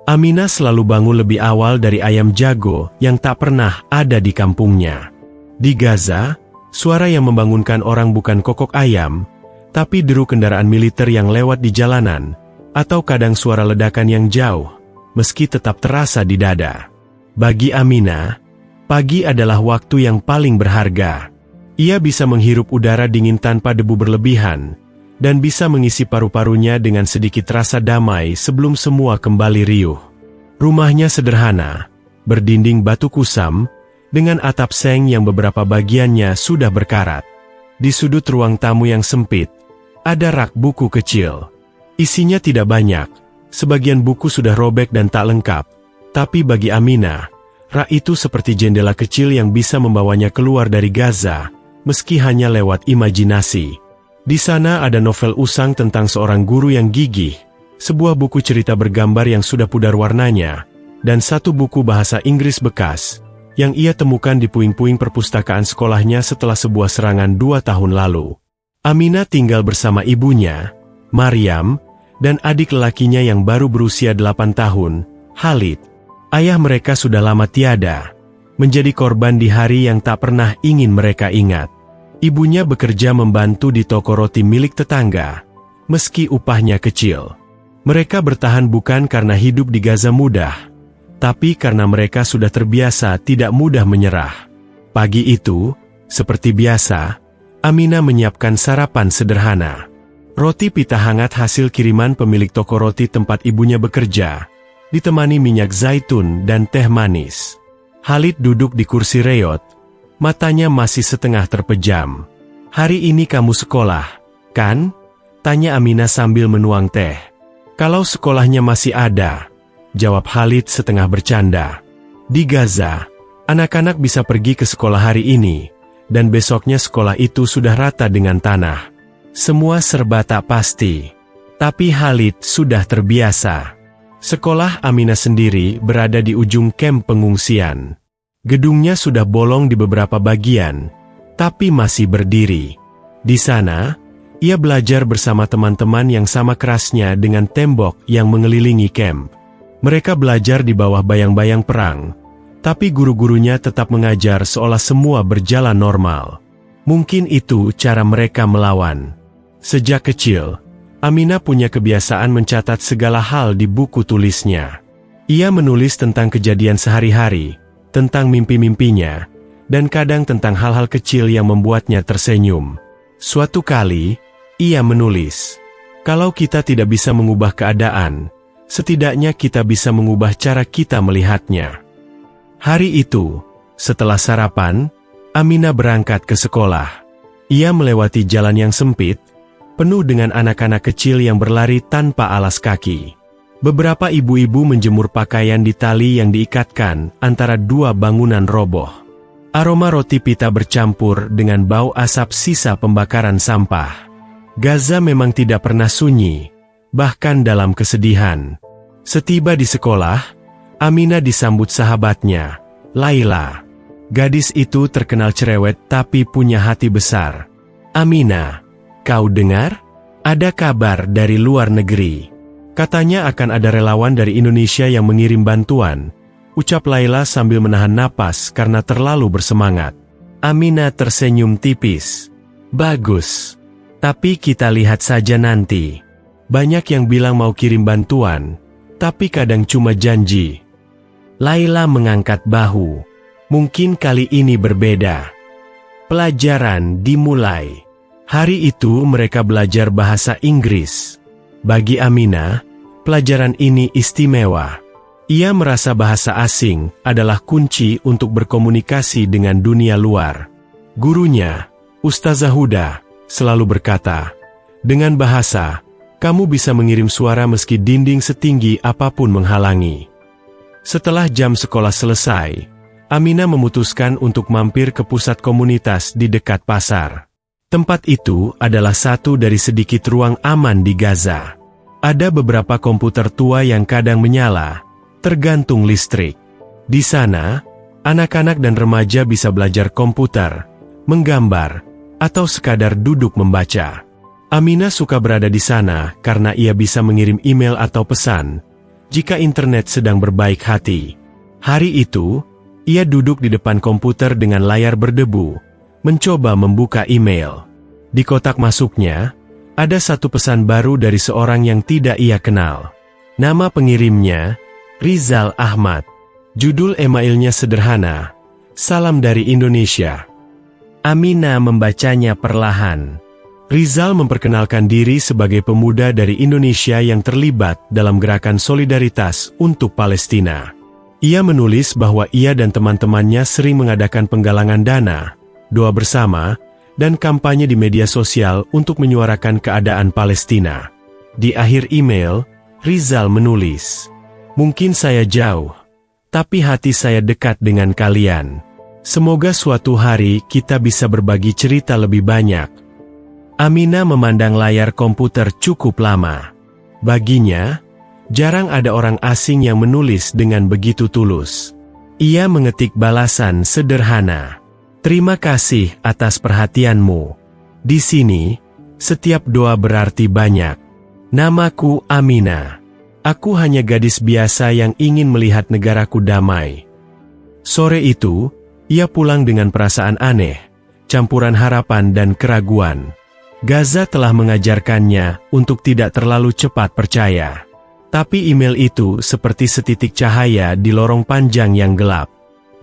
Aminah selalu bangun lebih awal dari ayam jago yang tak pernah ada di kampungnya. Di Gaza, suara yang membangunkan orang bukan kokok ayam, tapi deru kendaraan militer yang lewat di jalanan, atau kadang suara ledakan yang jauh, meski tetap terasa di dada. Bagi Aminah, pagi adalah waktu yang paling berharga. Ia bisa menghirup udara dingin tanpa debu berlebihan, dan bisa mengisi paru-parunya dengan sedikit rasa damai sebelum semua kembali riuh. Rumahnya sederhana, berdinding batu kusam, dengan atap seng yang beberapa bagiannya sudah berkarat. Di sudut ruang tamu yang sempit, ada rak buku kecil. Isinya tidak banyak, sebagian buku sudah robek dan tak lengkap, tapi bagi Aminah, rak itu seperti jendela kecil yang bisa membawanya keluar dari Gaza, meski hanya lewat imajinasi. Di sana ada novel usang tentang seorang guru yang gigih, sebuah buku cerita bergambar yang sudah pudar warnanya, dan satu buku bahasa Inggris bekas, yang ia temukan di puing-puing perpustakaan sekolahnya setelah sebuah serangan 2 tahun lalu. Aminah tinggal bersama ibunya, Maryam, dan adik lelakinya yang baru berusia 8 tahun, Khalid. Ayah mereka sudah lama tiada, menjadi korban di hari yang tak pernah ingin mereka ingat. Ibunya bekerja membantu di toko roti milik tetangga, meski upahnya kecil. Mereka bertahan bukan karena hidup di Gaza mudah, tapi karena mereka sudah terbiasa tidak mudah menyerah. Pagi itu, seperti biasa, Aminah menyiapkan sarapan sederhana. Roti pita hangat hasil kiriman pemilik toko roti tempat ibunya bekerja, ditemani minyak zaitun dan teh manis. Khalid duduk di kursi reot, matanya masih setengah terpejam. "Hari ini kamu sekolah, kan?" tanya Aminah sambil menuang teh. "Kalau sekolahnya masih ada," jawab Khalid setengah bercanda. "Di Gaza, anak-anak bisa pergi ke sekolah hari ini, dan besoknya sekolah itu sudah rata dengan tanah. Semua serba tak pasti." Tapi Khalid sudah terbiasa. Sekolah Aminah sendiri berada di ujung kamp pengungsian. Gedungnya sudah bolong di beberapa bagian, tapi masih berdiri. Di sana, ia belajar bersama teman-teman yang sama kerasnya dengan tembok yang mengelilingi kamp. Mereka belajar di bawah bayang-bayang perang, tapi guru-gurunya tetap mengajar seolah semua berjalan normal. Mungkin itu cara mereka melawan. Sejak kecil, Aminah punya kebiasaan mencatat segala hal di buku tulisnya. Ia menulis tentang kejadian sehari-hari, tentang mimpi-mimpinya, dan kadang tentang hal-hal kecil yang membuatnya tersenyum. Suatu kali, ia menulis, "Kalau kita tidak bisa mengubah keadaan, setidaknya kita bisa mengubah cara kita melihatnya." Hari itu, setelah sarapan, Aminah berangkat ke sekolah. Ia melewati jalan yang sempit, penuh dengan anak-anak kecil yang berlari tanpa alas kaki. Beberapa ibu-ibu menjemur pakaian di tali yang diikatkan antara dua bangunan roboh. Aroma roti pita bercampur dengan bau asap sisa pembakaran sampah. Gaza memang tidak pernah sunyi, bahkan dalam kesedihan. Setiba di sekolah, Aminah disambut sahabatnya, Laila. Gadis itu terkenal cerewet tapi punya hati besar. "Aminah, kau dengar? Ada kabar dari luar negeri. Katanya akan ada relawan dari Indonesia yang mengirim bantuan," ucap Laila sambil menahan napas karena terlalu bersemangat. Aminah tersenyum tipis. "Bagus. Tapi kita lihat saja nanti. Banyak yang bilang mau kirim bantuan, tapi kadang cuma janji." Laila mengangkat bahu. Mungkin kali ini berbeda. Pelajaran dimulai. Hari itu mereka belajar bahasa Inggris. Bagi Aminah, pelajaran ini istimewa. Ia merasa bahasa asing adalah kunci untuk berkomunikasi dengan dunia luar. Gurunya, Ustazah Huda, selalu berkata, "Dengan bahasa, kamu bisa mengirim suara meski dinding setinggi apapun menghalangi." Setelah jam sekolah selesai, Aminah memutuskan untuk mampir ke pusat komunitas di dekat pasar. Tempat itu adalah satu dari sedikit ruang aman di Gaza. Ada beberapa komputer tua yang kadang menyala, tergantung listrik. Di sana, anak-anak dan remaja bisa belajar komputer, menggambar, atau sekadar duduk membaca. Aminah suka berada di sana karena ia bisa mengirim email atau pesan, jika internet sedang berbaik hati. Hari itu, ia duduk di depan komputer dengan layar berdebu, mencoba membuka email. Di kotak masuknya, ada satu pesan baru dari seorang yang tidak ia kenal. Nama pengirimnya, Rizal Ahmad. Judul emailnya sederhana, "Salam dari Indonesia." Aminah membacanya perlahan. Rizal memperkenalkan diri sebagai pemuda dari Indonesia yang terlibat dalam gerakan solidaritas untuk Palestina. Ia menulis bahwa ia dan teman-temannya sering mengadakan penggalangan dana, doa bersama, dan kampanye di media sosial untuk menyuarakan keadaan Palestina. Di akhir email, Rizal menulis, "Mungkin saya jauh, tapi hati saya dekat dengan kalian. Semoga suatu hari kita bisa berbagi cerita lebih banyak." Aminah memandang layar komputer cukup lama. Baginya, jarang ada orang asing yang menulis dengan begitu tulus. Ia mengetik balasan sederhana, "Terima kasih atas perhatianmu. Di sini, setiap doa berarti banyak. Namaku Aminah. Aku hanya gadis biasa yang ingin melihat negaraku damai." Sore itu, ia pulang dengan perasaan aneh, campuran harapan dan keraguan. Gaza telah mengajarkannya untuk tidak terlalu cepat percaya. Tapi email itu seperti setitik cahaya di lorong panjang yang gelap.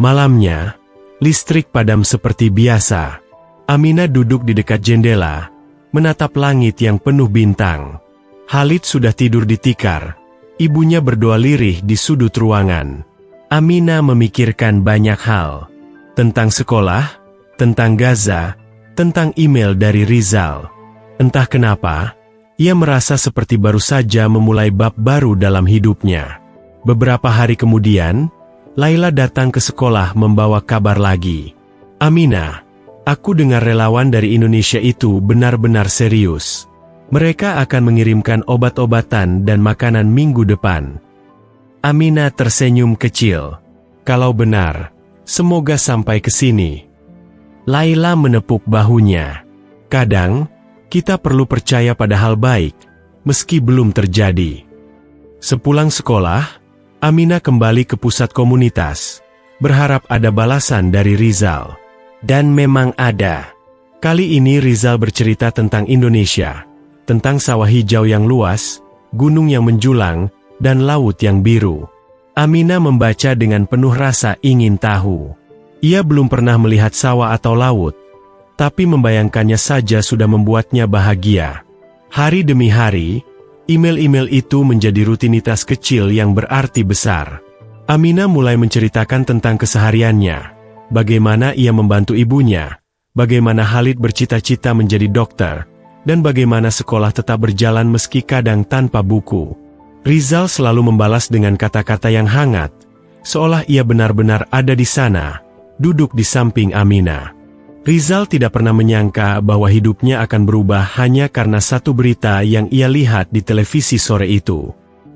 Malamnya, listrik padam seperti biasa. Aminah duduk di dekat jendela, menatap langit yang penuh bintang. Khalid sudah tidur di tikar. Ibunya berdoa lirih di sudut ruangan. Aminah memikirkan banyak hal. Tentang sekolah, tentang Gaza, tentang email dari Rizal. Entah kenapa, ia merasa seperti baru saja memulai bab baru dalam hidupnya. Beberapa hari kemudian, Laila datang ke sekolah membawa kabar lagi. "Aminah, aku dengar relawan dari Indonesia itu benar-benar serius. Mereka akan mengirimkan obat-obatan dan makanan minggu depan." Aminah tersenyum kecil. "Kalau benar, semoga sampai ke sini." Laila menepuk bahunya. "Kadang, kita perlu percaya pada hal baik, meski belum terjadi." Sepulang sekolah, Aminah kembali ke pusat komunitas, berharap ada balasan dari Rizal. Dan memang ada. Kali ini Rizal bercerita tentang Indonesia, tentang sawah hijau yang luas, gunung yang menjulang, dan laut yang biru. Aminah membaca dengan penuh rasa ingin tahu. Ia belum pernah melihat sawah atau laut, tapi membayangkannya saja sudah membuatnya bahagia. Hari demi hari, email-email itu menjadi rutinitas kecil yang berarti besar. Aminah mulai menceritakan tentang kesehariannya, bagaimana ia membantu ibunya, bagaimana Khalid bercita-cita menjadi dokter, dan bagaimana sekolah tetap berjalan meski kadang tanpa buku. Rizal selalu membalas dengan kata-kata yang hangat, seolah ia benar-benar ada di sana, duduk di samping Aminah. Rizal tidak pernah menyangka bahwa hidupnya akan berubah hanya karena satu berita yang ia lihat di televisi sore itu.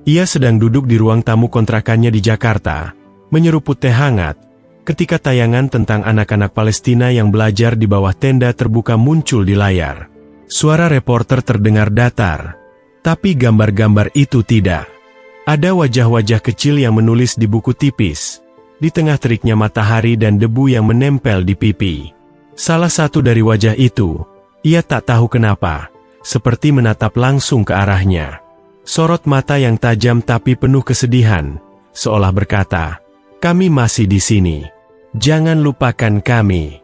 Ia sedang duduk di ruang tamu kontrakannya di Jakarta, menyeruput teh hangat, ketika tayangan tentang anak-anak Palestina yang belajar di bawah tenda terbuka muncul di layar. Suara reporter terdengar datar, tapi gambar-gambar itu tidak. Ada wajah-wajah kecil yang menulis di buku tipis, di tengah teriknya matahari dan debu yang menempel di pipi. Salah satu dari wajah itu, ia tak tahu kenapa, seperti menatap langsung ke arahnya. Sorot mata yang tajam tapi penuh kesedihan, seolah berkata, "Kami masih di sini. Jangan lupakan kami."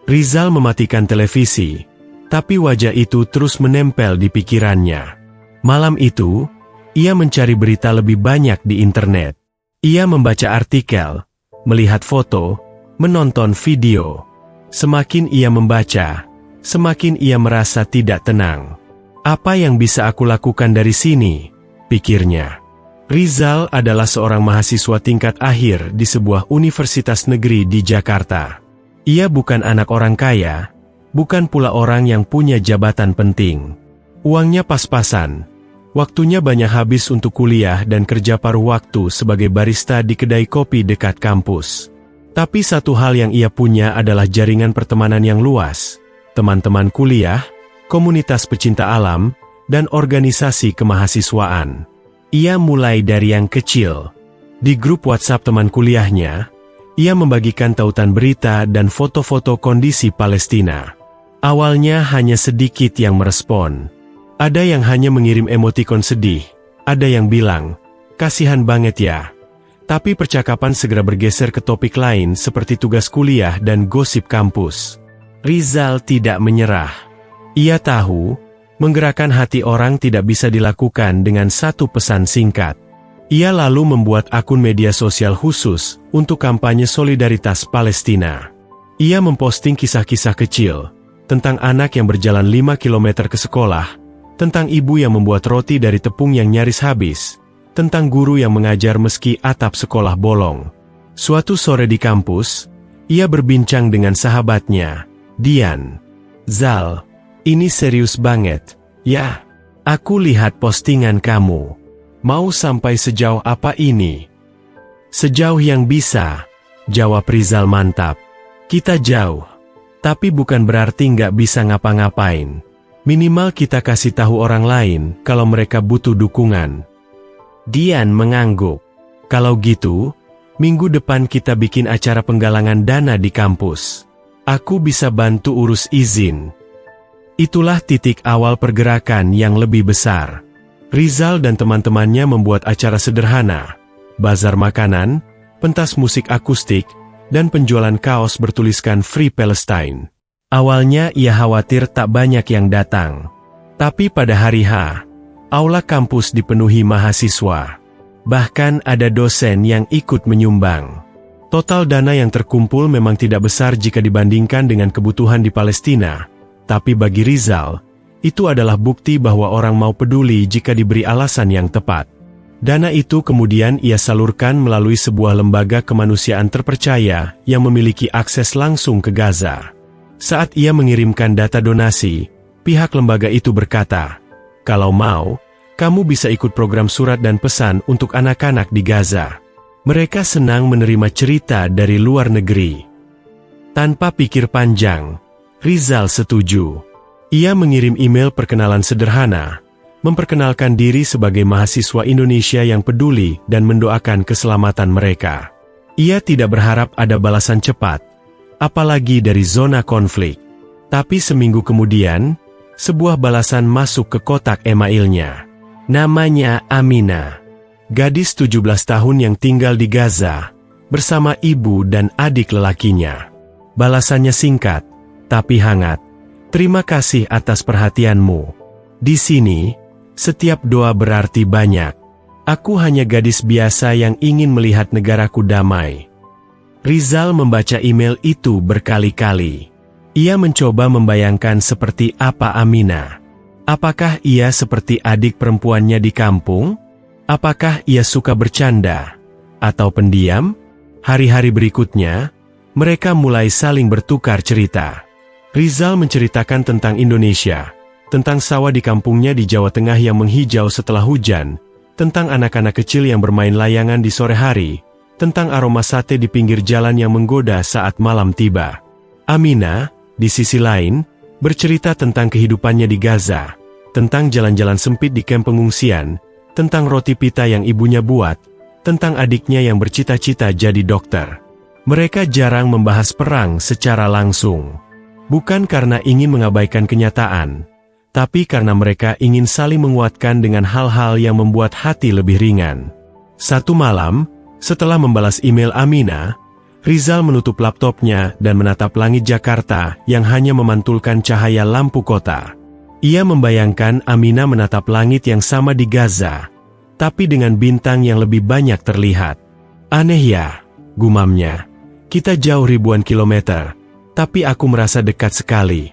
Rizal mematikan televisi, tapi wajah itu terus menempel di pikirannya. Malam itu, ia mencari berita lebih banyak di internet. Ia membaca artikel, melihat foto, menonton video. Semakin ia membaca, semakin ia merasa tidak tenang. Apa yang bisa aku lakukan dari sini? Pikirnya. Rizal adalah seorang mahasiswa tingkat akhir di sebuah universitas negeri di Jakarta. Ia bukan anak orang kaya, bukan pula orang yang punya jabatan penting. Uangnya pas-pasan. Waktunya banyak habis untuk kuliah dan kerja paruh waktu sebagai barista di kedai kopi dekat kampus. Tapi satu hal yang ia punya adalah jaringan pertemanan yang luas, teman-teman kuliah, komunitas pecinta alam, dan organisasi kemahasiswaan. Ia mulai dari yang kecil. Di grup WhatsApp teman kuliahnya, ia membagikan tautan berita dan foto-foto kondisi Palestina. Awalnya hanya sedikit yang merespon. Ada yang hanya mengirim emotikon sedih, ada yang bilang, "Kasihan banget ya." Tapi percakapan segera bergeser ke topik lain seperti tugas kuliah dan gosip kampus. Rizal tidak menyerah. Ia tahu, menggerakkan hati orang tidak bisa dilakukan dengan satu pesan singkat. Ia lalu membuat akun media sosial khusus untuk kampanye solidaritas Palestina. Ia memposting kisah-kisah kecil, tentang anak yang berjalan 5 km ke sekolah, tentang ibu yang membuat roti dari tepung yang nyaris habis, tentang guru yang mengajar meski atap sekolah bolong. Suatu sore di kampus, ia berbincang dengan sahabatnya, Dian. "Zal, ini serius banget, ya? Aku lihat postingan kamu. Mau sampai sejauh apa ini?" "Sejauh yang bisa," jawab Rizal mantap. "Kita jauh. Tapi bukan berarti nggak bisa ngapa-ngapain. Minimal kita kasih tahu orang lain kalau mereka butuh dukungan." Dian mengangguk. "Kalau gitu, minggu depan kita bikin acara penggalangan dana di kampus. Aku bisa bantu urus izin." Itulah titik awal pergerakan yang lebih besar. Rizal dan teman-temannya membuat acara sederhana, bazar makanan, pentas musik akustik, dan penjualan kaos bertuliskan Free Palestine. Awalnya ia khawatir tak banyak yang datang. Tapi pada hari H, aula kampus dipenuhi mahasiswa. Bahkan ada dosen yang ikut menyumbang. Total dana yang terkumpul memang tidak besar jika dibandingkan dengan kebutuhan di Palestina. Tapi bagi Rizal, itu adalah bukti bahwa orang mau peduli jika diberi alasan yang tepat. Dana itu kemudian ia salurkan melalui sebuah lembaga kemanusiaan terpercaya yang memiliki akses langsung ke Gaza. Saat ia mengirimkan data donasi, pihak lembaga itu berkata, "Kalau mau, kamu bisa ikut program surat dan pesan untuk anak-anak di Gaza." Mereka senang menerima cerita dari luar negeri. Tanpa pikir panjang, Rizal setuju. Ia mengirim email perkenalan sederhana, memperkenalkan diri sebagai mahasiswa Indonesia yang peduli dan mendoakan keselamatan mereka. Ia tidak berharap ada balasan cepat, apalagi dari zona konflik. Tapi seminggu kemudian, sebuah balasan masuk ke kotak emailnya. Namanya Amina. Gadis 17 tahun yang tinggal di Gaza, bersama ibu dan adik lelakinya. Balasannya singkat, tapi hangat. "Terima kasih atas perhatianmu. Di sini, setiap doa berarti banyak. Aku hanya gadis biasa yang ingin melihat negaraku damai." Rizal membaca email itu berkali-kali. Ia mencoba membayangkan seperti apa Amina. Apakah ia seperti adik perempuannya di kampung? Apakah ia suka bercanda? Atau pendiam? Hari-hari berikutnya, mereka mulai saling bertukar cerita. Rizal menceritakan tentang Indonesia, tentang sawah di kampungnya di Jawa Tengah yang menghijau setelah hujan, tentang anak-anak kecil yang bermain layangan di sore hari, tentang aroma sate di pinggir jalan yang menggoda saat malam tiba. Amina, di sisi lain, bercerita tentang kehidupannya di Gaza, tentang jalan-jalan sempit di kamp pengungsian, tentang roti pita yang ibunya buat, tentang adiknya yang bercita-cita jadi dokter. Mereka jarang membahas perang secara langsung. Bukan karena ingin mengabaikan kenyataan, tapi karena mereka ingin saling menguatkan dengan hal-hal yang membuat hati lebih ringan. Satu malam, setelah membalas email Amina, Rizal menutup laptopnya dan menatap langit Jakarta yang hanya memantulkan cahaya lampu kota. Ia membayangkan Amina menatap langit yang sama di Gaza, tapi dengan bintang yang lebih banyak terlihat. "Aneh ya," gumamnya. "Kita jauh ribuan kilometer, tapi aku merasa dekat sekali."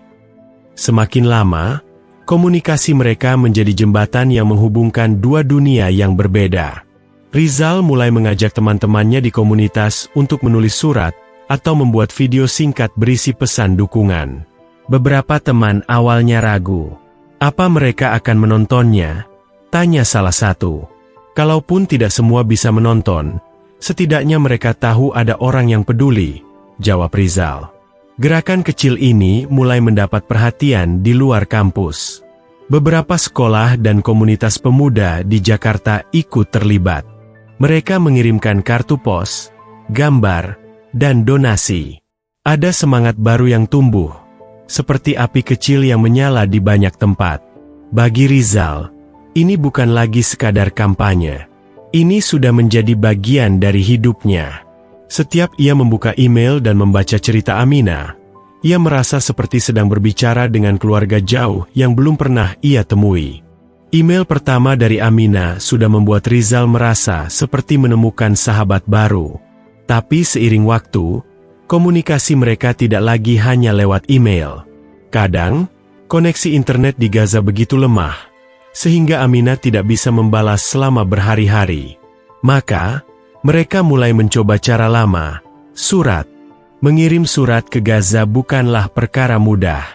Semakin lama, komunikasi mereka menjadi jembatan yang menghubungkan dua dunia yang berbeda. Rizal mulai mengajak teman-temannya di komunitas untuk menulis surat atau membuat video singkat berisi pesan dukungan. Beberapa teman awalnya ragu. Apa mereka akan menontonnya? Tanya salah satu. Kalaupun tidak semua bisa menonton, setidaknya mereka tahu ada orang yang peduli, jawab Rizal. Gerakan kecil ini mulai mendapat perhatian di luar kampus. Beberapa sekolah dan komunitas pemuda di Jakarta ikut terlibat. Mereka mengirimkan kartu pos, gambar, dan donasi. Ada semangat baru yang tumbuh, seperti api kecil yang menyala di banyak tempat. Bagi Rizal, ini bukan lagi sekadar kampanye. Ini sudah menjadi bagian dari hidupnya. Setiap ia membuka email dan membaca cerita Aminah, ia merasa seperti sedang berbicara dengan keluarga jauh yang belum pernah ia temui. Email pertama dari Aminah sudah membuat Rizal merasa seperti menemukan sahabat baru. Tapi seiring waktu, komunikasi mereka tidak lagi hanya lewat email. Kadang, koneksi internet di Gaza begitu lemah, sehingga Aminah tidak bisa membalas selama berhari-hari. Maka, mereka mulai mencoba cara lama, surat. Mengirim surat ke Gaza bukanlah perkara mudah.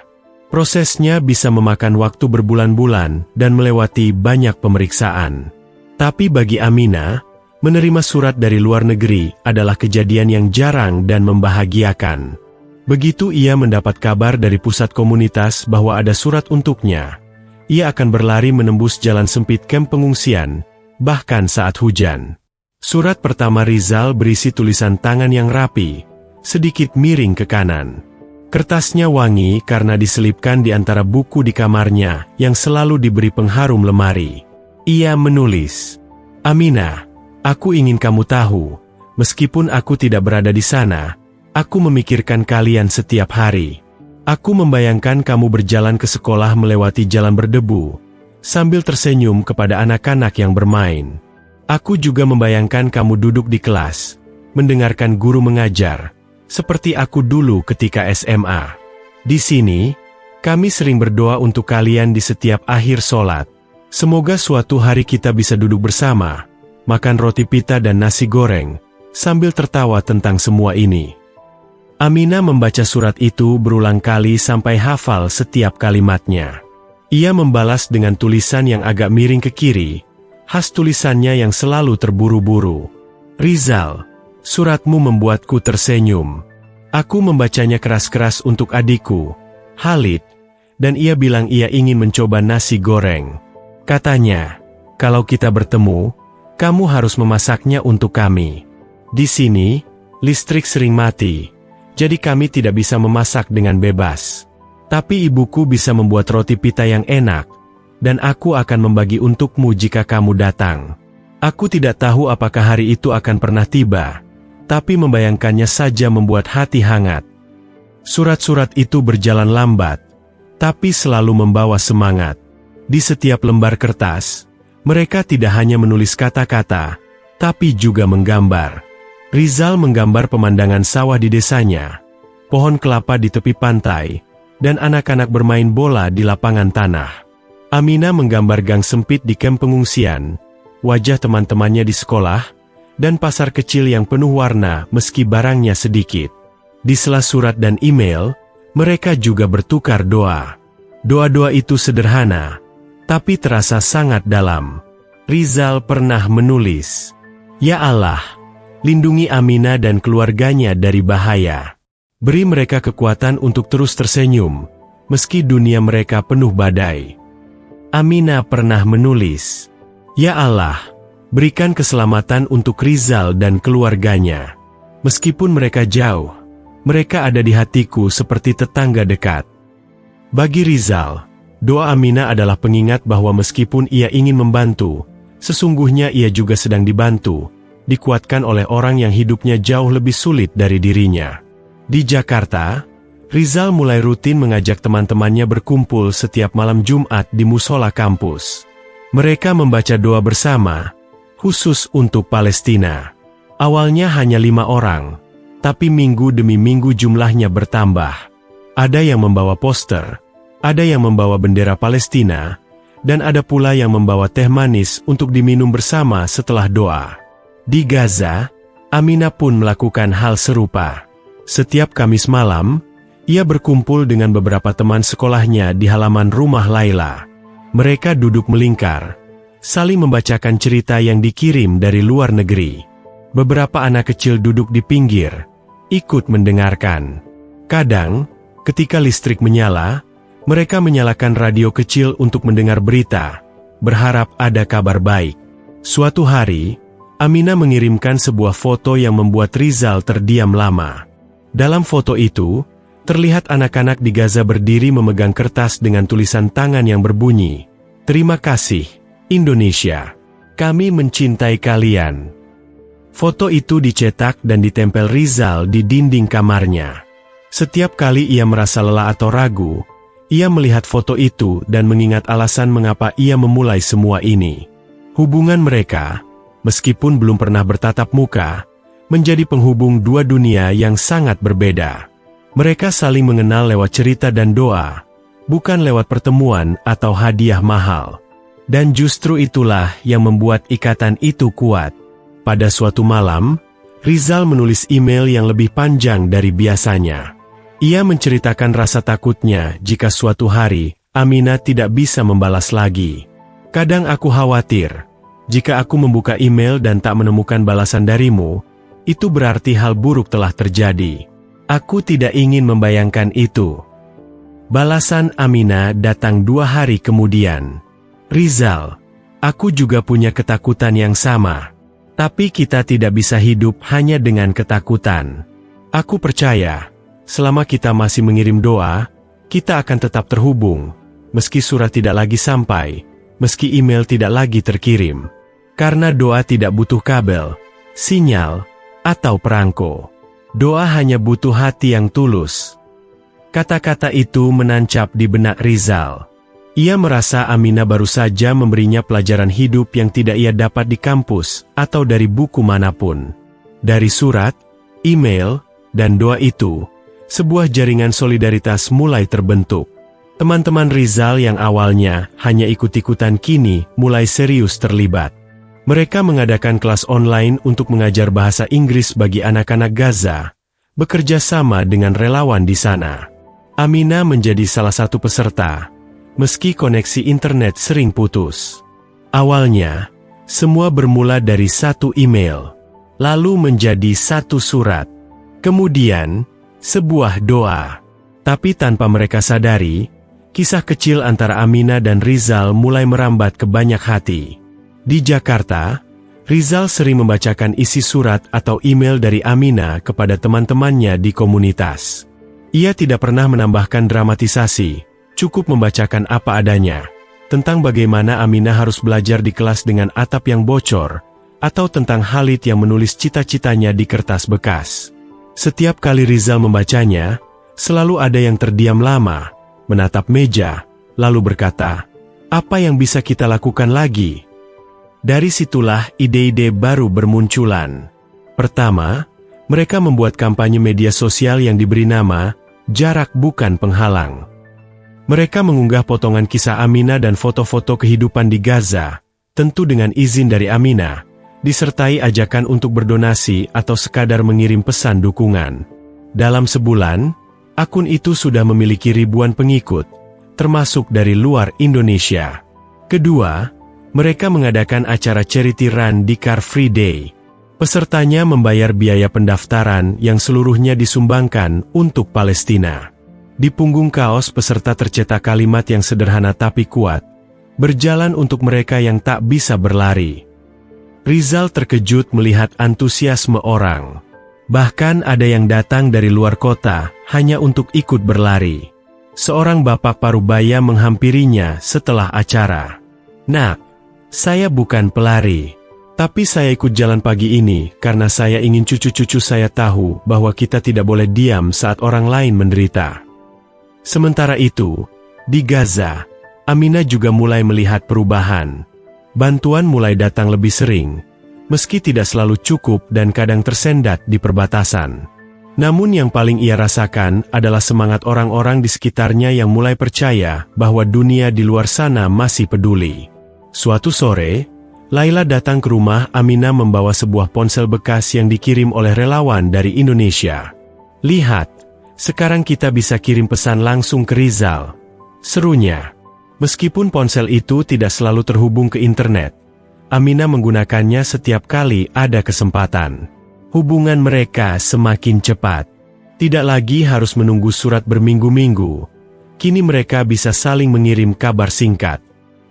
Prosesnya bisa memakan waktu berbulan-bulan dan melewati banyak pemeriksaan. Tapi bagi Aminah, menerima surat dari luar negeri adalah kejadian yang jarang dan membahagiakan. Begitu ia mendapat kabar dari pusat komunitas bahwa ada surat untuknya, ia akan berlari menembus jalan sempit kamp pengungsian, bahkan saat hujan. Surat pertama Rizal berisi tulisan tangan yang rapi, sedikit miring ke kanan. Kertasnya wangi karena diselipkan di antara buku di kamarnya yang selalu diberi pengharum lemari. Ia menulis, "Aminah, aku ingin kamu tahu, meskipun aku tidak berada di sana, aku memikirkan kalian setiap hari. Aku membayangkan kamu berjalan ke sekolah melewati jalan berdebu, sambil tersenyum kepada anak-anak yang bermain. Aku juga membayangkan kamu duduk di kelas, mendengarkan guru mengajar, seperti aku dulu ketika SMA. Di sini, kami sering berdoa untuk kalian di setiap akhir sholat. Semoga suatu hari kita bisa duduk bersama, makan roti pita dan nasi goreng, sambil tertawa tentang semua ini." Aminah membaca surat itu berulang kali sampai hafal setiap kalimatnya. Ia membalas dengan tulisan yang agak miring ke kiri, khas tulisannya yang selalu terburu-buru. "Rizal, suratmu membuatku tersenyum. Aku membacanya keras-keras untuk adikku, Khalid, dan ia bilang ia ingin mencoba nasi goreng. Katanya, kalau kita bertemu, kamu harus memasaknya untuk kami. Di sini, listrik sering mati, jadi kami tidak bisa memasak dengan bebas. Tapi ibuku bisa membuat roti pita yang enak, dan aku akan membagi untukmu jika kamu datang. Aku tidak tahu apakah hari itu akan pernah tiba, tapi membayangkannya saja membuat hati hangat." Surat-surat itu berjalan lambat, tapi selalu membawa semangat. Di setiap lembar kertas, mereka tidak hanya menulis kata-kata, tapi juga menggambar. Rizal menggambar pemandangan sawah di desanya, pohon kelapa di tepi pantai, dan anak-anak bermain bola di lapangan tanah. Aminah menggambar gang sempit di kamp pengungsian, wajah teman-temannya di sekolah, dan pasar kecil yang penuh warna meski barangnya sedikit. Di sela surat dan email, mereka juga bertukar doa. Doa-doa itu sederhana, tapi terasa sangat dalam. Rizal pernah menulis, "Ya Allah, lindungi Aminah dan keluarganya dari bahaya. Beri mereka kekuatan untuk terus tersenyum, meski dunia mereka penuh badai." Aminah pernah menulis, "Ya Allah, berikan keselamatan untuk Rizal dan keluarganya. Meskipun mereka jauh, mereka ada di hatiku seperti tetangga dekat." Bagi Rizal, doa Aminah adalah pengingat bahwa meskipun ia ingin membantu, sesungguhnya ia juga sedang dibantu, dikuatkan oleh orang yang hidupnya jauh lebih sulit dari dirinya. Di Jakarta, Rizal mulai rutin mengajak teman-temannya berkumpul setiap malam Jumat di musola kampus. Mereka membaca doa bersama, khusus untuk Palestina. Awalnya hanya 5 orang, tapi minggu demi minggu jumlahnya bertambah. Ada yang membawa poster, ada yang membawa bendera Palestina, dan ada pula yang membawa teh manis untuk diminum bersama setelah doa. Di Gaza, Aminah pun melakukan hal serupa. Setiap Kamis malam, ia berkumpul dengan beberapa teman sekolahnya di halaman rumah Laila. Mereka duduk melingkar, saling membacakan cerita yang dikirim dari luar negeri. Beberapa anak kecil duduk di pinggir, ikut mendengarkan. Kadang, ketika listrik menyala, Mereka menyalakan radio kecil untuk mendengar berita, berharap ada kabar baik. Suatu hari, Aminah mengirimkan sebuah foto yang membuat Rizal terdiam lama. Dalam foto itu, terlihat anak-anak di Gaza berdiri memegang kertas dengan tulisan tangan yang berbunyi, "Terima kasih, Indonesia. Kami mencintai kalian." Foto itu dicetak dan ditempel Rizal di dinding kamarnya. Setiap kali ia merasa lelah atau ragu, ia melihat foto itu dan mengingat alasan mengapa ia memulai semua ini. Hubungan mereka, meskipun belum pernah bertatap muka, menjadi penghubung dua dunia yang sangat berbeda. Mereka saling mengenal lewat cerita dan doa, bukan lewat pertemuan atau hadiah mahal. Dan justru itulah yang membuat ikatan itu kuat. Pada suatu malam, Rizal menulis email yang lebih panjang dari biasanya. Ia menceritakan rasa takutnya jika suatu hari Aminah tidak bisa membalas lagi. "Kadang aku khawatir, jika aku membuka email dan tak menemukan balasan darimu, itu berarti hal buruk telah terjadi. Aku tidak ingin membayangkan itu." Balasan Aminah datang 2 hari kemudian. "Rizal, aku juga punya ketakutan yang sama. Tapi kita tidak bisa hidup hanya dengan ketakutan. Aku percaya, selama kita masih mengirim doa, kita akan tetap terhubung, meski surat tidak lagi sampai, meski email tidak lagi terkirim. Karena doa tidak butuh kabel, sinyal, atau perangko. Doa hanya butuh hati yang tulus." Kata-kata itu menancap di benak Rizal. Ia merasa Aminah baru saja memberinya pelajaran hidup yang tidak ia dapat di kampus atau dari buku manapun. Dari surat, email, dan doa itu, sebuah jaringan solidaritas mulai terbentuk. Teman-teman Rizal yang awalnya hanya ikut-ikutan kini mulai serius terlibat. Mereka mengadakan kelas online untuk mengajar bahasa Inggris bagi anak-anak Gaza, bekerja sama dengan relawan di sana. Aminah menjadi salah satu peserta, meski koneksi internet sering putus. Awalnya, semua bermula dari satu email, lalu menjadi satu surat, kemudian sebuah doa. Tapi tanpa mereka sadari, kisah kecil antara Aminah dan Rizal mulai merambat ke banyak hati. Di Jakarta, Rizal sering membacakan isi surat atau email dari Aminah kepada teman-temannya di komunitas. Ia tidak pernah menambahkan dramatisasi, cukup membacakan apa adanya, tentang bagaimana Aminah harus belajar di kelas dengan atap yang bocor, atau tentang Khalid yang menulis cita-citanya di kertas bekas. Setiap kali Rizal membacanya, selalu ada yang terdiam lama, menatap meja, lalu berkata, "Apa yang bisa kita lakukan lagi?" Dari situlah ide-ide baru bermunculan. Pertama, mereka membuat kampanye media sosial yang diberi nama, "Jarak Bukan Penghalang." Mereka mengunggah potongan kisah Aminah dan foto-foto kehidupan di Gaza, tentu dengan izin dari Aminah, disertai ajakan untuk berdonasi atau sekadar mengirim pesan dukungan. Dalam sebulan, akun itu sudah memiliki ribuan pengikut, termasuk dari luar Indonesia. Kedua, mereka mengadakan acara charity run di Car Free Day. Pesertanya membayar biaya pendaftaran yang seluruhnya disumbangkan untuk Palestina. Di punggung kaos peserta tercetak kalimat yang sederhana tapi kuat, "Berjalan untuk mereka yang tak bisa berlari." Rizal terkejut melihat antusiasme orang. Bahkan ada yang datang dari luar kota hanya untuk ikut berlari. Seorang bapak parubaya menghampirinya setelah acara. "Nak, saya bukan pelari, tapi saya ikut jalan pagi ini karena saya ingin cucu-cucu saya tahu bahwa kita tidak boleh diam saat orang lain menderita." Sementara itu, di Gaza, Aminah juga mulai melihat perubahan. Bantuan mulai datang lebih sering, meski tidak selalu cukup dan kadang tersendat di perbatasan. Namun yang paling ia rasakan adalah semangat orang-orang di sekitarnya yang mulai percaya bahwa dunia di luar sana masih peduli. Suatu sore, Laila datang ke rumah Aminah membawa sebuah ponsel bekas yang dikirim oleh relawan dari Indonesia. "Lihat, sekarang kita bisa kirim pesan langsung ke Rizal," serunya. Meskipun ponsel itu tidak selalu terhubung ke internet, Aminah menggunakannya setiap kali ada kesempatan. Hubungan mereka semakin cepat. Tidak lagi harus menunggu surat berminggu-minggu. kini mereka bisa saling mengirim kabar singkat.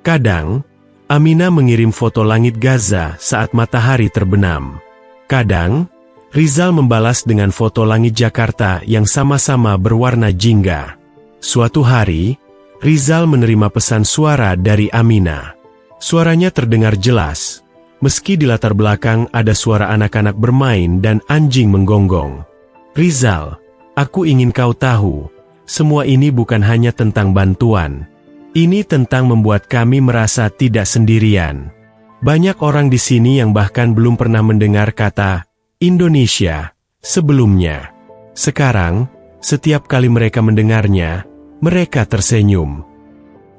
Kadang, Amina mengirim foto langit Gaza saat matahari terbenam. Kadang, Rizal membalas dengan foto langit Jakarta yang sama-sama berwarna jingga. Suatu hari, Rizal menerima pesan suara dari Amina. Suaranya terdengar jelas, meski di latar belakang ada suara anak-anak bermain dan anjing menggonggong. Rizal, aku ingin kau tahu, semua ini bukan hanya tentang bantuan. Ini tentang membuat kami merasa tidak sendirian. Banyak orang di sini yang bahkan belum pernah mendengar kata Indonesia sebelumnya. Sekarang, setiap kali mereka mendengarnya, mereka tersenyum.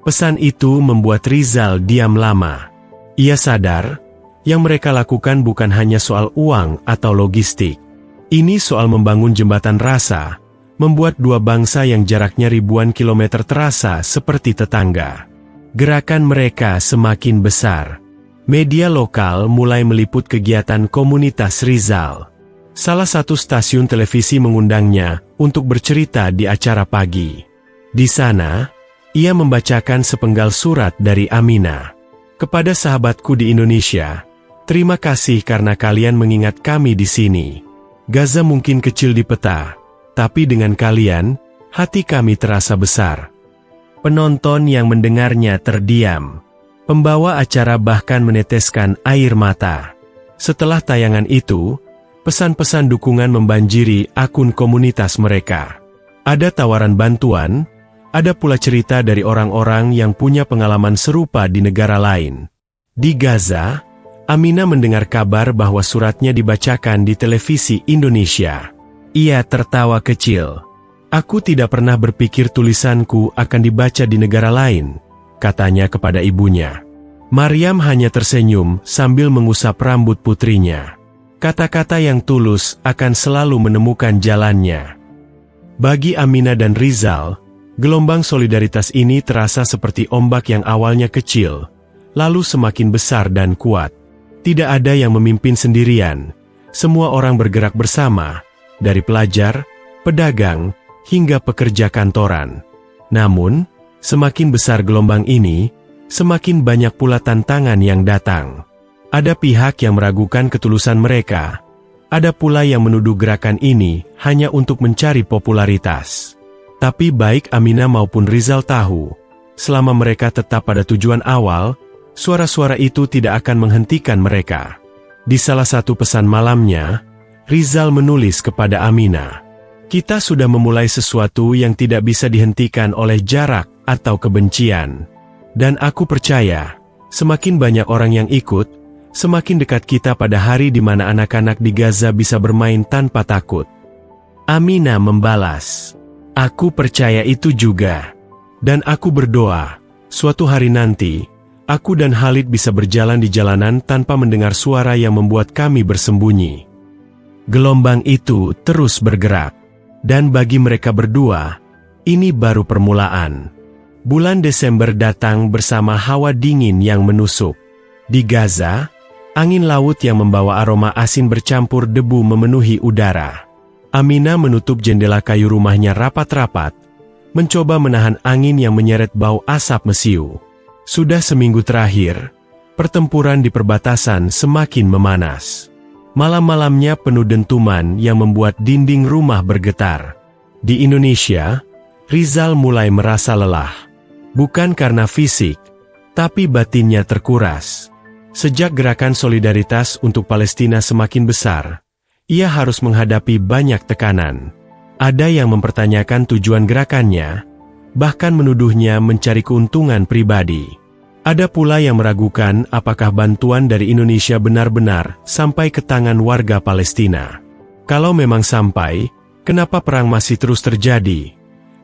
Pesan itu membuat Rizal diam lama. Ia sadar, yang mereka lakukan bukan hanya soal uang atau logistik. Ini soal membangun jembatan rasa, membuat dua bangsa yang jaraknya ribuan kilometer terasa seperti tetangga. Gerakan mereka semakin besar. Media lokal mulai meliput kegiatan komunitas Rizal. Salah satu stasiun televisi mengundangnya untuk bercerita di acara pagi. Di sana, ia membacakan sepenggal surat dari Amina. Kepada sahabatku di Indonesia, terima kasih karena kalian mengingat kami di sini. Gaza mungkin kecil di peta, tapi dengan kalian, hati kami terasa besar. Penonton yang mendengarnya terdiam. Pembawa acara bahkan meneteskan air mata. Setelah tayangan itu, pesan-pesan dukungan membanjiri akun komunitas mereka. Ada tawaran bantuan, ada pula cerita dari orang-orang yang punya pengalaman serupa di negara lain. Di Gaza, Amina mendengar kabar bahwa suratnya dibacakan di televisi Indonesia. Ia tertawa kecil. Aku tidak pernah berpikir tulisanku akan dibaca di negara lain, katanya kepada ibunya. Maryam hanya tersenyum sambil mengusap rambut putrinya. Kata-kata yang tulus akan selalu menemukan jalannya. Bagi Amina dan Rizal, gelombang solidaritas ini terasa seperti ombak yang awalnya kecil, lalu semakin besar dan kuat. Tidak ada yang memimpin sendirian, semua orang bergerak bersama, dari pelajar, pedagang, hingga pekerja kantoran. Namun, semakin besar gelombang ini, semakin banyak pula tantangan yang datang. Ada pihak yang meragukan ketulusan mereka, ada pula yang menuduh gerakan ini hanya untuk mencari popularitas. Tapi baik Amina maupun Rizal tahu, selama mereka tetap pada tujuan awal, suara-suara itu tidak akan menghentikan mereka. Di salah satu pesan malamnya, Rizal menulis kepada Amina, "Kita sudah memulai sesuatu yang tidak bisa dihentikan oleh jarak atau kebencian. Dan aku percaya, semakin banyak orang yang ikut, semakin dekat kita pada hari di mana anak-anak di Gaza bisa bermain tanpa takut." Amina membalas, "Aku percaya itu juga. Dan aku berdoa, suatu hari nanti, aku dan Khalid bisa berjalan di jalanan tanpa mendengar suara yang membuat kami bersembunyi." Gelombang itu terus bergerak. Dan bagi mereka berdua, ini baru permulaan. Bulan Desember datang bersama hawa dingin yang menusuk. Di Gaza, angin laut yang membawa aroma asin bercampur debu memenuhi udara. Amina menutup jendela kayu rumahnya rapat-rapat, mencoba menahan angin yang menyeret bau asap mesiu. Sudah seminggu terakhir, pertempuran di perbatasan semakin memanas. Malam-malamnya penuh dentuman yang membuat dinding rumah bergetar. Di Indonesia, Rizal mulai merasa lelah. Bukan karena fisik, tapi batinnya terkuras. Sejak gerakan solidaritas untuk Palestina semakin besar, ia harus menghadapi banyak tekanan. Ada yang mempertanyakan tujuan gerakannya, bahkan menuduhnya mencari keuntungan pribadi. Ada pula yang meragukan apakah bantuan dari Indonesia benar-benar sampai ke tangan warga Palestina. Kalau memang sampai, kenapa perang masih terus terjadi?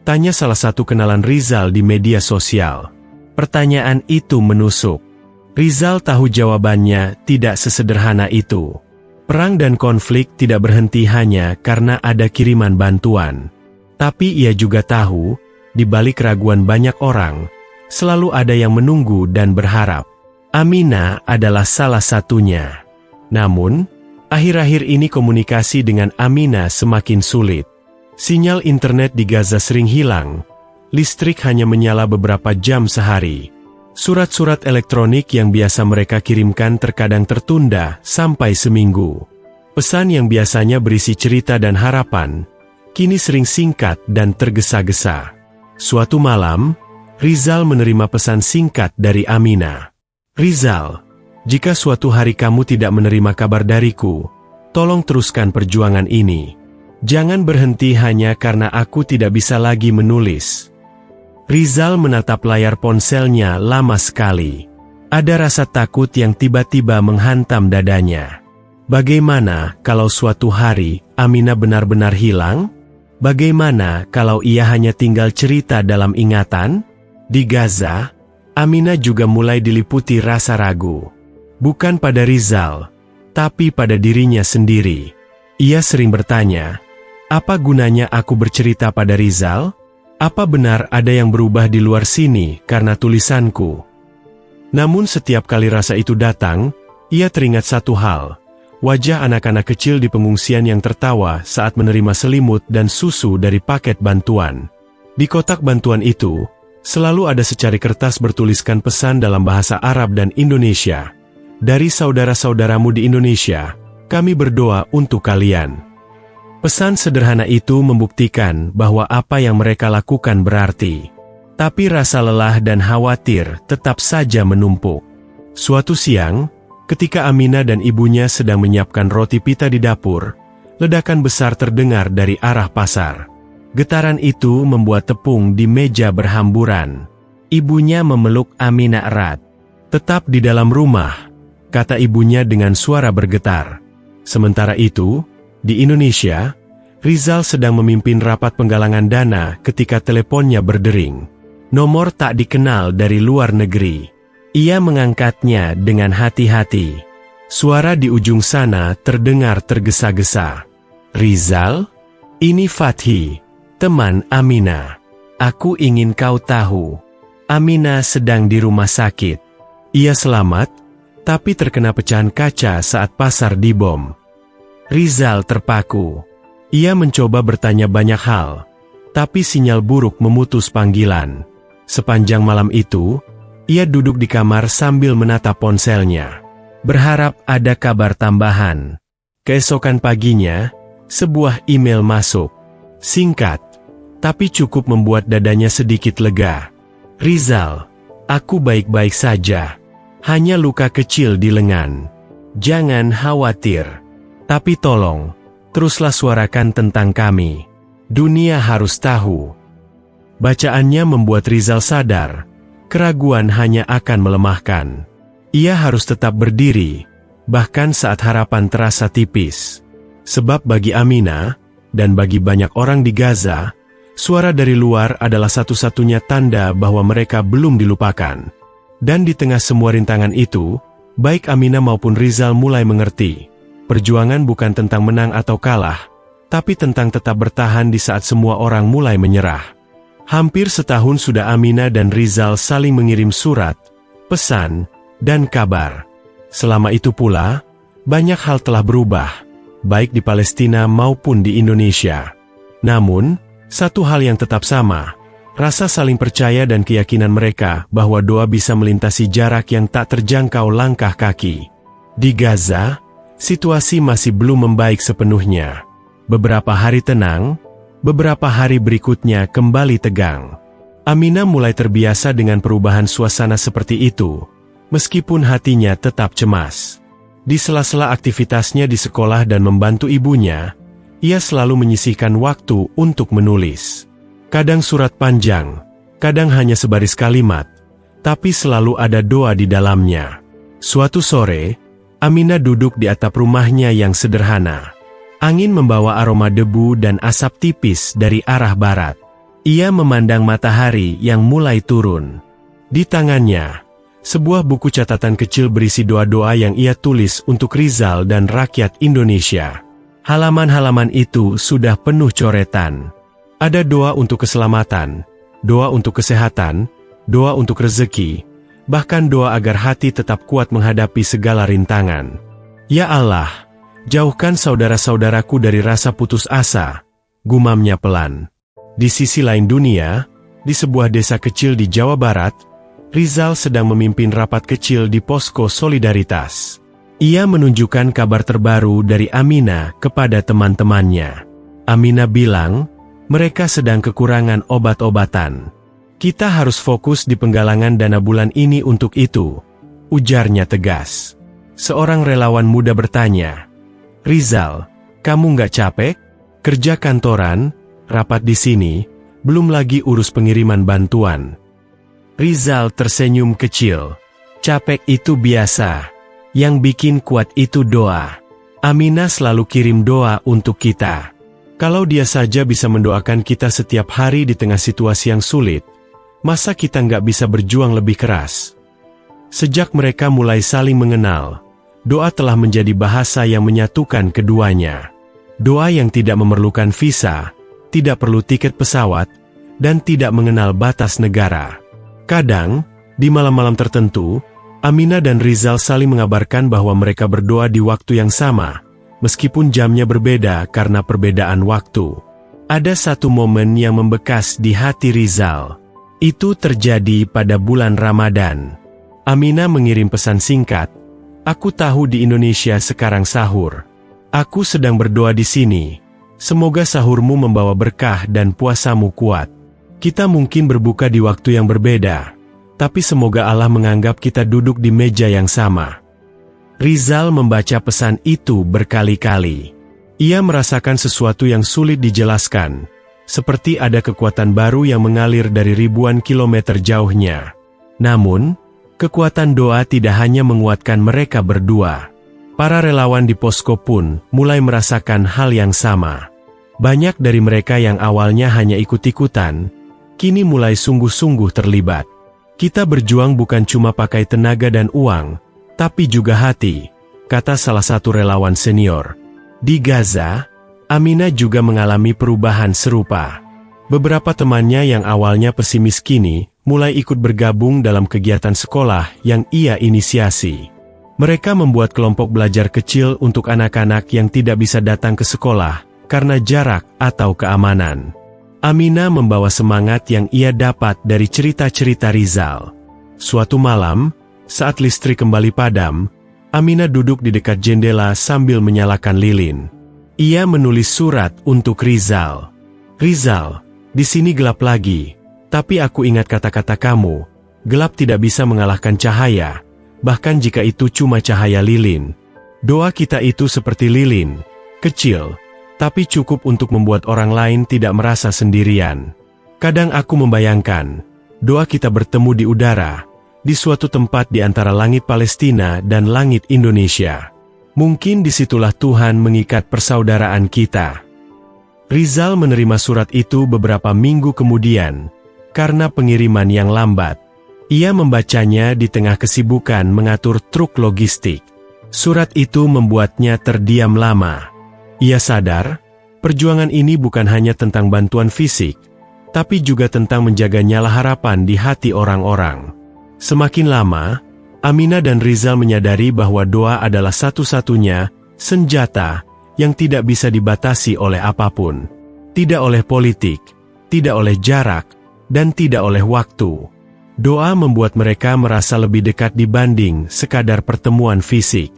Tanya salah satu kenalan Rizal di media sosial. Pertanyaan itu menusuk. Rizal tahu jawabannya tidak sesederhana itu. Perang dan konflik tidak berhenti hanya karena ada kiriman bantuan. Tapi ia juga tahu, di balik keraguan banyak orang, selalu ada yang menunggu dan berharap. Amina adalah salah satunya. Namun, akhir-akhir ini komunikasi dengan Amina semakin sulit. Sinyal internet di Gaza sering hilang, listrik hanya menyala beberapa jam sehari. Surat-surat elektronik yang biasa mereka kirimkan terkadang tertunda sampai seminggu. Pesan yang biasanya berisi cerita dan harapan, kini sering singkat dan tergesa-gesa. Suatu malam, Rizal menerima pesan singkat dari Aminah. "Rizal, jika suatu hari kamu tidak menerima kabar dariku, tolong teruskan perjuangan ini. Jangan berhenti hanya karena aku tidak bisa lagi menulis." Rizal menatap layar ponselnya lama sekali. Ada rasa takut yang tiba-tiba menghantam dadanya. Bagaimana kalau suatu hari Aminah benar-benar hilang? Bagaimana kalau ia hanya tinggal cerita dalam ingatan? Di Gaza, Aminah juga mulai diliputi rasa ragu. Bukan pada Rizal, tapi pada dirinya sendiri. Ia sering bertanya, apa gunanya aku bercerita pada Rizal? Apa benar ada yang berubah di luar sini karena tulisanku? Namun setiap kali rasa itu datang, ia teringat satu hal. Wajah anak-anak kecil di pengungsian yang tertawa saat menerima selimut dan susu dari paket bantuan. Di kotak bantuan itu, selalu ada secari kertas bertuliskan pesan dalam bahasa Arab dan Indonesia. "Dari saudara-saudaramu di Indonesia, kami berdoa untuk kalian." Pesan sederhana itu membuktikan bahwa apa yang mereka lakukan berarti. Tapi rasa lelah dan khawatir tetap saja menumpuk. Suatu siang, ketika Aminah dan ibunya sedang menyiapkan roti pita di dapur, ledakan besar terdengar dari arah pasar. Getaran itu membuat tepung di meja berhamburan. Ibunya memeluk Aminah erat. "Tetap di dalam rumah," kata ibunya dengan suara bergetar. Sementara itu, di Indonesia, Rizal sedang memimpin rapat penggalangan dana ketika teleponnya berdering. Nomor tak dikenal dari luar negeri. Ia mengangkatnya dengan hati-hati. Suara di ujung sana terdengar tergesa-gesa. "Rizal, ini Fathi, teman Aminah. Aku ingin kau tahu. Aminah sedang di rumah sakit. Ia selamat, tapi terkena pecahan kaca saat pasar dibom." Rizal terpaku. Ia mencoba bertanya banyak hal, tapi sinyal buruk memutus panggilan. Sepanjang malam itu, ia duduk di kamar sambil menatap ponselnya, berharap ada kabar tambahan. Keesokan paginya, sebuah email masuk. Singkat, tapi cukup membuat dadanya sedikit lega. "Rizal, aku baik-baik saja. Hanya luka kecil di lengan. Jangan khawatir. Tapi tolong, teruslah suarakan tentang kami. Dunia harus tahu." Bacaannya membuat Rizal sadar, keraguan hanya akan melemahkan. Ia harus tetap berdiri, bahkan saat harapan terasa tipis. Sebab bagi Aminah, dan bagi banyak orang di Gaza, suara dari luar adalah satu-satunya tanda bahwa mereka belum dilupakan. Dan di tengah semua rintangan itu, baik Aminah maupun Rizal mulai mengerti. Perjuangan bukan tentang menang atau kalah, tapi tentang tetap bertahan di saat semua orang mulai menyerah. Hampir setahun sudah Aminah dan Rizal saling mengirim surat, pesan, dan kabar. Selama itu pula, banyak hal telah berubah, baik di Palestina maupun di Indonesia. Namun, satu hal yang tetap sama, rasa saling percaya dan keyakinan mereka bahwa doa bisa melintasi jarak yang tak terjangkau langkah kaki. Di Gaza, situasi masih belum membaik sepenuhnya. Beberapa hari tenang, beberapa hari berikutnya kembali tegang. Aminah mulai terbiasa dengan perubahan suasana seperti itu, meskipun hatinya tetap cemas. Di sela-sela aktivitasnya di sekolah dan membantu ibunya, ia selalu menyisihkan waktu untuk menulis. Kadang surat panjang, kadang hanya sebaris kalimat, tapi selalu ada doa di dalamnya. Suatu sore, Aminah duduk di atap rumahnya yang sederhana. Angin membawa aroma debu dan asap tipis dari arah barat. Ia memandang matahari yang mulai turun. Di tangannya, sebuah buku catatan kecil berisi doa-doa yang ia tulis untuk Rizal dan rakyat Indonesia. Halaman-halaman itu sudah penuh coretan. Ada doa untuk keselamatan, doa untuk kesehatan, doa untuk rezeki, bahkan doa agar hati tetap kuat menghadapi segala rintangan. "Ya Allah, jauhkan saudara-saudaraku dari rasa putus asa," gumamnya pelan. Di sisi lain dunia, di sebuah desa kecil di Jawa Barat, Rizal sedang memimpin rapat kecil di posko solidaritas. Ia menunjukkan kabar terbaru dari Amina kepada teman-temannya. Amina bilang, mereka sedang kekurangan obat-obatan. Kita harus fokus di penggalangan dana bulan ini untuk itu, ujarnya tegas. Seorang relawan muda bertanya, Rizal, kamu nggak capek? Kerja kantoran, rapat di sini, belum lagi urus pengiriman bantuan. Rizal tersenyum kecil. Capek itu biasa. Yang bikin kuat itu doa. Amina selalu kirim doa untuk kita. Kalau dia saja bisa mendoakan kita setiap hari di tengah situasi yang sulit, masa kita nggak bisa berjuang lebih keras? Sejak mereka mulai saling mengenal, doa telah menjadi bahasa yang menyatukan keduanya. Doa yang tidak memerlukan visa, tidak perlu tiket pesawat, dan tidak mengenal batas negara. Kadang, di malam-malam tertentu, Amina dan Rizal saling mengabarkan bahwa mereka berdoa di waktu yang sama, meskipun jamnya berbeda karena perbedaan waktu. Ada satu momen yang membekas di hati Rizal. Itu terjadi pada bulan Ramadan. Amina mengirim pesan singkat, "Aku tahu di Indonesia sekarang sahur. Aku sedang berdoa di sini. Semoga sahurmu membawa berkah dan puasamu kuat. Kita mungkin berbuka di waktu yang berbeda, tapi semoga Allah menganggap kita duduk di meja yang sama." Rizal membaca pesan itu berkali-kali. Ia merasakan sesuatu yang sulit dijelaskan, seperti ada kekuatan baru yang mengalir dari ribuan kilometer jauhnya. Namun, kekuatan doa tidak hanya menguatkan mereka berdua. Para relawan di posko pun mulai merasakan hal yang sama. Banyak dari mereka yang awalnya hanya ikut-ikutan, kini mulai sungguh-sungguh terlibat. Kita berjuang bukan cuma pakai tenaga dan uang, tapi juga hati, kata salah satu relawan senior. Di Gaza, Amina juga mengalami perubahan serupa. Beberapa temannya yang awalnya pesimis kini mulai ikut bergabung dalam kegiatan sekolah yang ia inisiasi. Mereka membuat kelompok belajar kecil untuk anak-anak yang tidak bisa datang ke sekolah karena jarak atau keamanan. Amina membawa semangat yang ia dapat dari cerita-cerita Rizal. Suatu malam, saat listrik kembali padam, Amina duduk di dekat jendela sambil menyalakan lilin. Ia menulis surat untuk Rizal. "Rizal, di sini gelap lagi, tapi aku ingat kata-kata kamu, gelap tidak bisa mengalahkan cahaya. Bahkan jika itu cuma cahaya lilin. Doa kita itu seperti lilin, kecil, tapi cukup untuk membuat orang lain tidak merasa sendirian. Kadang aku membayangkan, doa kita bertemu di udara, di suatu tempat di antara langit Palestina dan langit Indonesia. Mungkin disitulah Tuhan mengikat persaudaraan kita." Rizal menerima surat itu beberapa minggu kemudian, karena pengiriman yang lambat. Ia membacanya di tengah kesibukan mengatur truk logistik. Surat itu membuatnya terdiam lama. Ia sadar, perjuangan ini bukan hanya tentang bantuan fisik, tapi juga tentang menjaga nyala harapan di hati orang-orang. Semakin lama, Amina dan Rizal menyadari bahwa doa adalah satu-satunya senjata yang tidak bisa dibatasi oleh apapun. Tidak oleh politik, tidak oleh jarak, dan tidak oleh waktu. Doa membuat mereka merasa lebih dekat dibanding sekadar pertemuan fisik.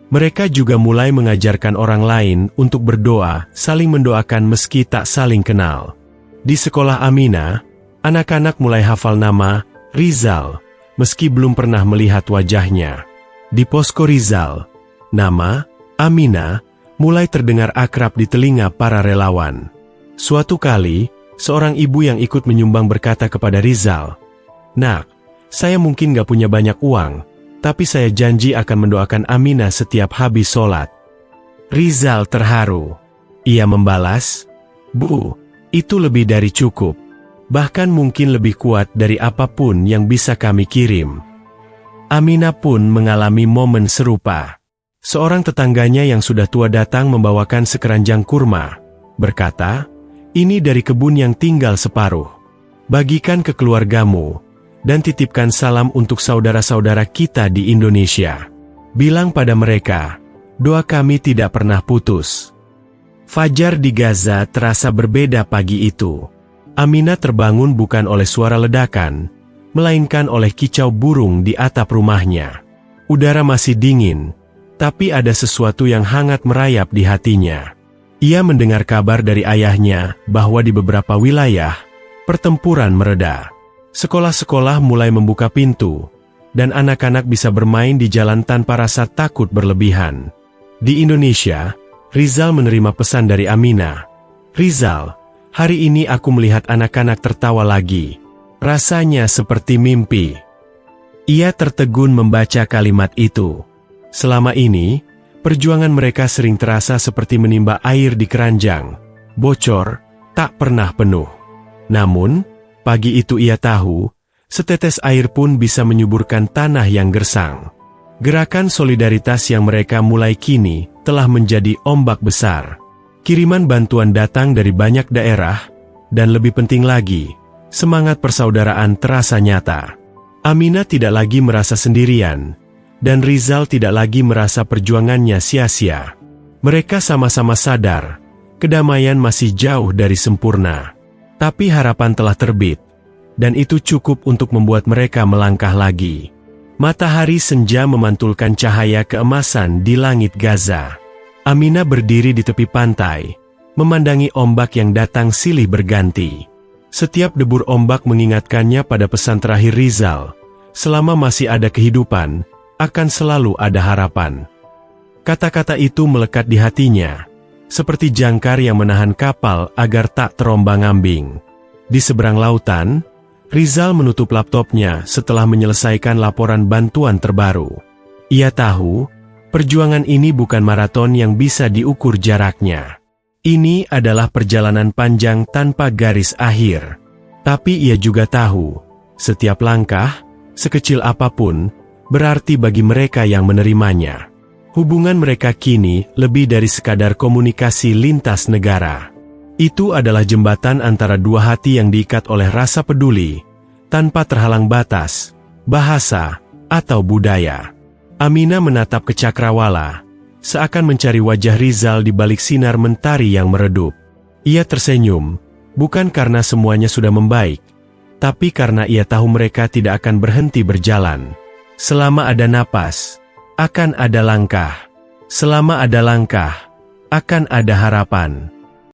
Mereka juga mulai mengajarkan orang lain untuk berdoa, saling mendoakan meski tak saling kenal. Di sekolah Amina, anak-anak mulai hafal nama Rizal, meski belum pernah melihat wajahnya. Di posko Rizal, nama Amina mulai terdengar akrab di telinga para relawan. Suatu kali, seorang ibu yang ikut menyumbang berkata kepada Rizal, "Nak, saya mungkin gak punya banyak uang, tapi saya janji akan mendoakan Amina setiap habis sholat." Rizal terharu. Ia membalas, "Bu, itu lebih dari cukup. Bahkan mungkin lebih kuat dari apapun yang bisa kami kirim." Amina pun mengalami momen serupa. Seorang tetangganya yang sudah tua datang membawakan sekeranjang kurma. Berkata, "Ini dari kebun yang tinggal separuh. Bagikan ke keluargamu, dan titipkan salam untuk saudara-saudara kita di Indonesia. Bilang pada mereka, doa kami tidak pernah putus." Fajar di Gaza terasa berbeda pagi itu. Aminah terbangun bukan oleh suara ledakan, melainkan oleh kicau burung di atap rumahnya. Udara masih dingin, tapi ada sesuatu yang hangat merayap di hatinya. Ia mendengar kabar dari ayahnya bahwa di beberapa wilayah, pertempuran mereda. Sekolah-sekolah mulai membuka pintu, dan anak-anak bisa bermain di jalan tanpa rasa takut berlebihan. Di Indonesia, Rizal menerima pesan dari Aminah. "Rizal, hari ini aku melihat anak-anak tertawa lagi. Rasanya seperti mimpi." Ia tertegun membaca kalimat itu. Selama ini, perjuangan mereka sering terasa seperti menimba air di keranjang, bocor, tak pernah penuh. Namun, pagi itu ia tahu, setetes air pun bisa menyuburkan tanah yang gersang. Gerakan solidaritas yang mereka mulai kini telah menjadi ombak besar. Kiriman bantuan datang dari banyak daerah, dan lebih penting lagi, semangat persaudaraan terasa nyata. Aminah tidak lagi merasa sendirian, dan Rizal tidak lagi merasa perjuangannya sia-sia. Mereka sama-sama sadar, kedamaian masih jauh dari sempurna. Tapi harapan telah terbit, dan itu cukup untuk membuat mereka melangkah lagi. Matahari senja memantulkan cahaya keemasan di langit Gaza. Aminah berdiri di tepi pantai, memandangi ombak yang datang silih berganti. Setiap debur ombak mengingatkannya pada pesan terakhir Rizal, selama masih ada kehidupan, akan selalu ada harapan. Kata-kata itu melekat di hatinya, seperti jangkar yang menahan kapal agar tak terombang-ambing. Di seberang lautan, Rizal menutup laptopnya setelah menyelesaikan laporan bantuan terbaru. Ia tahu, perjuangan ini bukan maraton yang bisa diukur jaraknya. Ini adalah perjalanan panjang tanpa garis akhir. Tapi ia juga tahu, setiap langkah, sekecil apapun, berarti bagi mereka yang menerimanya. Hubungan mereka kini lebih dari sekadar komunikasi lintas negara. Itu adalah jembatan antara dua hati yang diikat oleh rasa peduli, tanpa terhalang batas, bahasa, atau budaya. Aminah menatap ke cakrawala, seakan mencari wajah Rizal di balik sinar mentari yang meredup. Ia tersenyum, bukan karena semuanya sudah membaik, tapi karena ia tahu mereka tidak akan berhenti berjalan. Selama ada napas, akan ada langkah. Selama ada langkah, akan ada harapan.